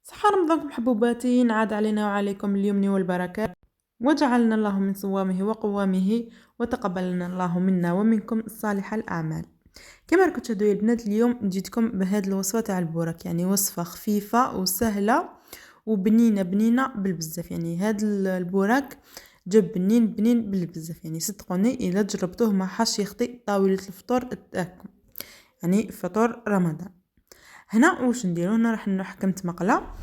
صحة رمضانكم حبوباتي، نعاد علينا وعليكم اليمن والبركات، وجعلنا الله من صوامه وقوامه، وتقبلنا الله منا ومنكم الصالح الأعمال. كما راكم تشاهدوا يا البنات، اليوم جيتكم بهذه الوصفة تاع البورك، يعني وصفة خفيفة وسهلة وبنينة بنينة بالبزاف. يعني هذا البورك جاب بنين بنين بالبزاف، يعني صدقوني إلا جربتوه ما حاش يخطي طاولة الفطور تاعكم، يعني فطور رمضان. هنا واش نديرو؟ هنا راح حكمت مقله،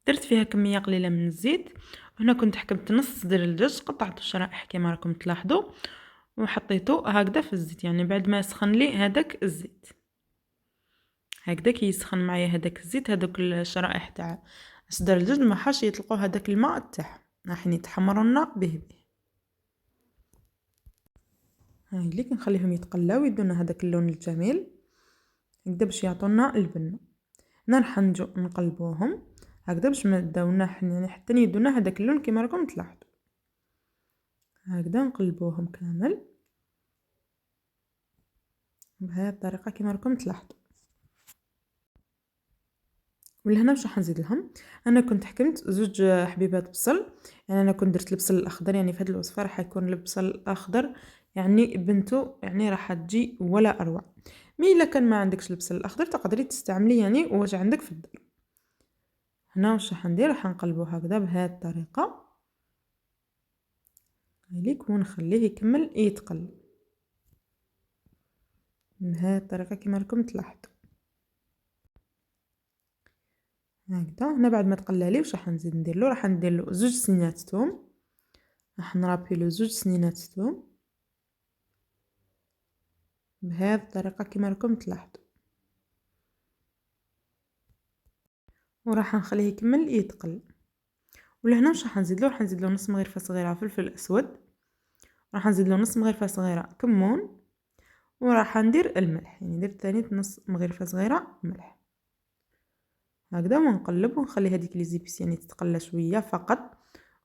درت فيها كميه قليله من الزيت. وهنا كنت حكمت نص صدر الدجاج، قطعته شرائح كما راكم تلاحظوا، وحطيته هكذا في الزيت. يعني بعد ما يسخن لي هذاك الزيت، هكذا كي يسخن معايا هذاك الزيت، هذوك الشرائح تاع صدر الدجاج ما حاش يطلقوا هذاك الماء تاعهم، راح يتحمروا لنا به. هاي اللي كنخليهم يتقلاو يدونا هذاك اللون الجميل هكذا باش يعطونا البنه. هنا راح نجو نقلبوهم هكذا باش ما داونا يعني حتى يدونا هذاك اللون كما راكم تلاحظوا. هكذا نقلبوهم كامل بهذه الطريقه كما راكم تلاحظوا. ولهنا واش راح نزيد لهم؟ انا كنت حكمت زوج حبيبات بصل، يعني انا كنت درت البصل الاخضر، يعني في هذه الوصفه راح يكون البصل الاخضر يعني بنته يعني راح تجي ولا اروع. مي الا كان ما عندكش البصل الاخضر تقدري تستعملي يعني واش عندك في الدار. هنا واش راح ندير؟ راح نقلبو هكذا بهذه الطريقه هليك، ونخليه يكمل يتقلب بهذه الطريقه كما راكم تلاحظوا. هكذا هنا بعد ما تقلى لي واش راح نزيد ندير له؟ راح ندير له زوج سنينات ثوم، راح نرابي له زوج سنينات ثوم بهذه الطريقه كما راكم تلاحظوا، وراح نخليه يكمل يتقل. ولهنا واش راح نزيد له؟ راح نزيد له نص مغرفه صغيره فلفل اسود، راح نزيد له نص مغرفه صغيره كمون، وراح ندير الملح، يعني درت ثاني نص مغرفه صغيره ملح هكذا، ونقلب ونخلي هذيك لي زيبيس يعني تتقلى شويه فقط،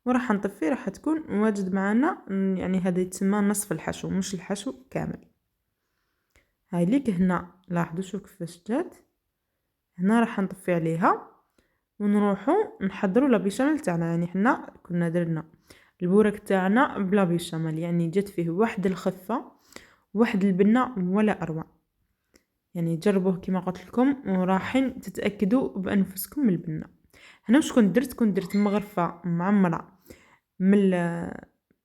وراح نطفي. راح تكون واجد معنا، يعني هذا يتسمى نصف الحشو مش الحشو كامل. هاي ليك هنا لاحظوا شوف كيفاش جات. هنا راح نطفي عليها ونروحوا نحضروا لا بيشاميل تاعنا. يعني حنا كنا درنا البورك تاعنا بلا بيشاميل، يعني جات فيه واحد الخفه واحد البنه ولا اروع. يعني جربوه كما قلت لكم وراحين تتاكدوا بانفسكم من البنه. هنا واش كنت درت مغرفه معمره من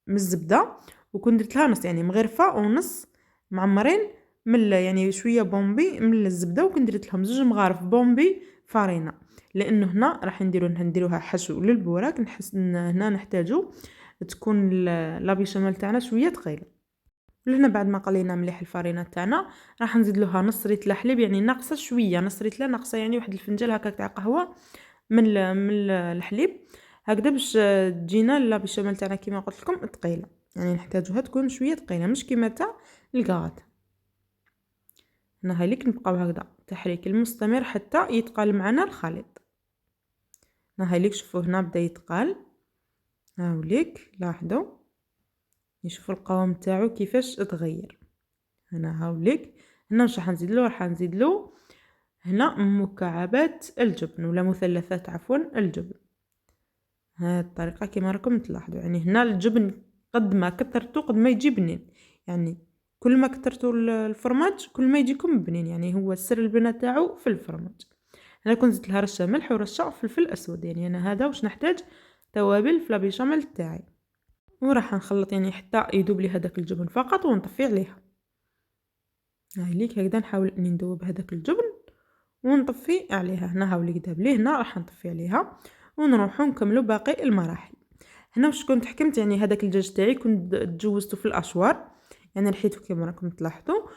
الزبده، وكنت درت لها نص، يعني مغرفه ونص معمرين من يعني شويه بومبي من الزبده، وكنت درت لهم زوج مغارف بومبي فارينه، لانه هنا راح نديروها حشو للبوراك. نحس هنا نحتاجو تكون لا بيشاميل تاعنا شويه ثقيله. لهنا بعد ما قلينا مليح الفارينه تاعنا راح نزيد لها نص ريتله حليب، يعني ناقصه شويه، نص ريتله ناقصه يعني واحد الفنجان هكا تاع قهوه من الحليب هكذا، باش تجينا لا بيشاميل تاعنا كيما قلت لكم ثقيله. يعني نحتاجوها تكون شويه ثقيله مش كيما تاع الكاغات. هنا هاليك نبقاو هكذا تحريك المستمر حتى يتقال معنا الخليط. هنا هاليك شوفوا هنا بدا يتقال، هاوليك لاحظوا يشوفوا القوام تاعو كيفاش تغير. هنا هاوليك هنا واش راح نزيد له؟ راح نزيد له هنا مكعبات الجبن ولا مثلثات عفوا الجبن، هذه الطريقه كما راكم تلاحظوا. يعني هنا الجبن قد ما كثرتو قد ما يجي بنين، يعني كل ما كثرتوا الفرماج كل ما يجيكم بنين، يعني هو سر البنه تاعو في الفرماج. انا كنت زدت لها رشه ملح ورشه فلفل اسود، يعني انا هذا واش نحتاج توابل في لابيشاميل تاعي. وراح نخلط يعني حتى يذوب لي هذاك الجبن فقط ونطفي عليها. هاي ليك هكذا نحاول اني ندوب هذاك الجبن ونطفي عليها. هنا هاوليك داب لي، هنا راح نطفي عليها ونروحوا نكملوا باقي المراحل. هنا واش كنت حكمت؟ يعني هذاك الدجاج تاعي كنت تجوزته في الاشوار، يعني رحيته كما راكم تلاحظوا،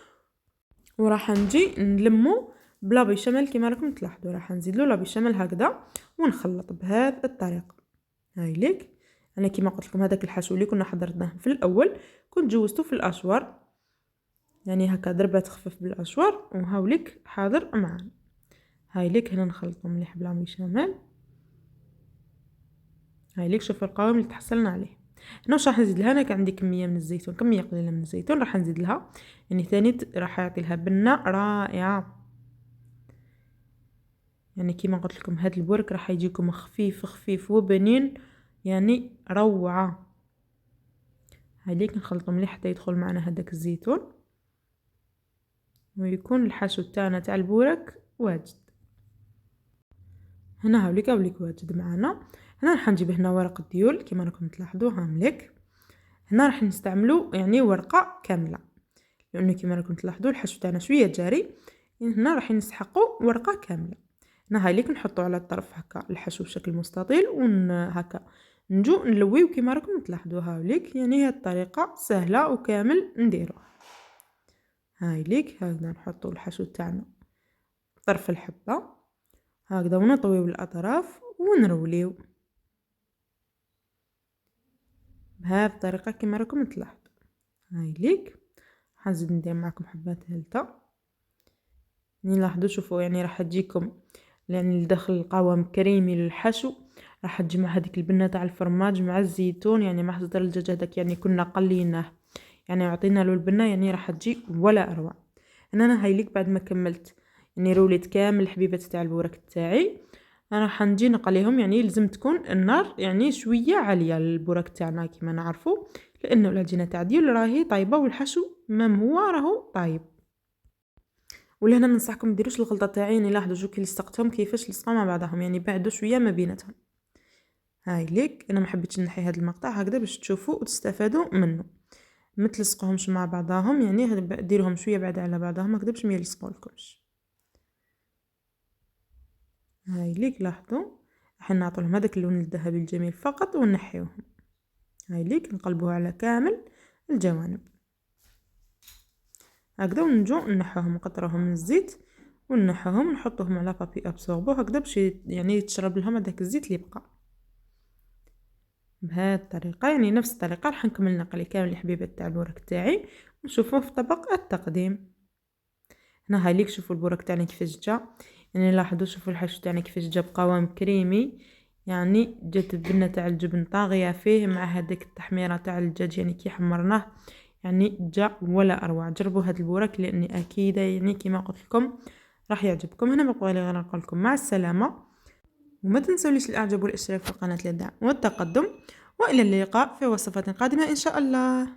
وراح نجي نلمو بلا بيشاميل كما راكم تلاحظوا. راح نزيد له لا بيشاميل هكذا ونخلط بهذه الطريقه. هاي ليك انا كما قلت لكم هذاك الحشو اللي كنا حضرناه في الاول كنت جوزته في الاشوار، يعني هكا ضربه تخفف بالاشوار، وهاوليك حاضر معنا. هاي ليك هنا نخلطو مليح بلا بيشاميل. هاي ليك شوفوا القوام اللي تحصلنا عليه. هنا واش راح نزيد لها؟ انا كان عندي كميه من الزيتون، كميه قليله من الزيتون راح نزيد لها، يعني ثاني راح يعطي لها بنه رائعه. يعني كيما قلت لكم هذا البورك راح يجيكم خفيف خفيف وبنين، يعني روعه. هذيك نخلطه مليح حتى يدخل معنا هذاك الزيتون ويكون الحشو تاعنا تاع البورك واجد. هنا هاوليك واجد معنا. هنا راح نجيب هنا ورق الديول كما راكم تلاحظوا هاملك. هنا راح نستعملوا يعني ورقه كامله، لانه كما راكم تلاحظوا الحشو تاعنا شويه جاري، هنا راح نسحقوا ورقه كامله. هنا هايليك نحطوا على الطرف هكا الحشو بشكل مستطيل هكا نجو نلويو كما راكم تلاحظوا هاوليك. يعني هاد الطريقه سهله وكامل نديروها. هايليك هكذا نحطوا الحشو تاعنا طرف الحبه هكذا ونطويو الاطراف ونروليو بهذه الطريقه كما راكم تلاحظوا. هايليك حنزيد ندير معكم حبات هلتا. يعني لاحظوا شوفوا يعني راح تجيكم يعني لداخل القوام كريمي للحشو، راح تجمع هذيك البنه تاع الفرماج مع الزيتون، يعني مع صدر الدجاج هذاك يعني كنا قليناه يعني عطينا له البنه، يعني راح تجي ولا اروع. انا هايليك بعد ما كملت يعني روليت كامل الحبيبات تاع البورك تاعي، انا راح نجي نقليهم. يعني لازم تكون النار يعني شويه عاليه للبورك تاعنا كما نعرفوا، لانه العجينه تاع ديول راهي طايبه والحشو مام هو راهو طايب. ولهنا ننصحكم مديروش الغلطه تاعي، يعني لاحظوا شو كي لصقتهم كيفاش لصقوا مع بعضهم، يعني بعدوا شويه ما بيناتهم. هاي ليك انا ما حبيتش نحي هذا المقطع هكذا باش تشوفوا وتستفادوا منه. ما تلصقوهمش مع بعضهم، يعني ديرهم شويه بعد على بعضهم هكذا باش ما يلصقوا لكمش. هاي ليك لاحظوا راح نعطوا لهم هذاك اللون الذهبي الجميل فقط ونحيوهم. هاي ليك نقلبوها على كامل الجوانب هكذا ونجو نحوهم نقطروهم من الزيت ونحوهم نحطوهم على بابي ابسوربو هكذا باش يعني يتشرب لهم هذاك الزيت اللي بقى. بهذه الطريقه يعني نفس الطريقه راح نكمل نقلي كامل الحبيبات تاع البورك تاعي ونشوفوه في طبق التقديم. هنا هاي ليك شوفوا البورك تاعنا كيفاش جا، يعني لاحظوا شوفوا الحشو تاعنا كيفاش جا بقوام كريمي، يعني جات البنه تاع الجبن طاغيه فيه مع هذيك التحميره تاع الدجاج يعني كي حمرناه، يعني جا ولا اروع. جربوا هذا البورك لاني اكيده يعني كما قلت لكم راح يعجبكم. هنا بقى لي غير نقول لكم مع السلامه، وما تنسوليش الاعجاب والاشتراك في القناه للدعم والتقدم، والى اللقاء في وصفات قادمه ان شاء الله.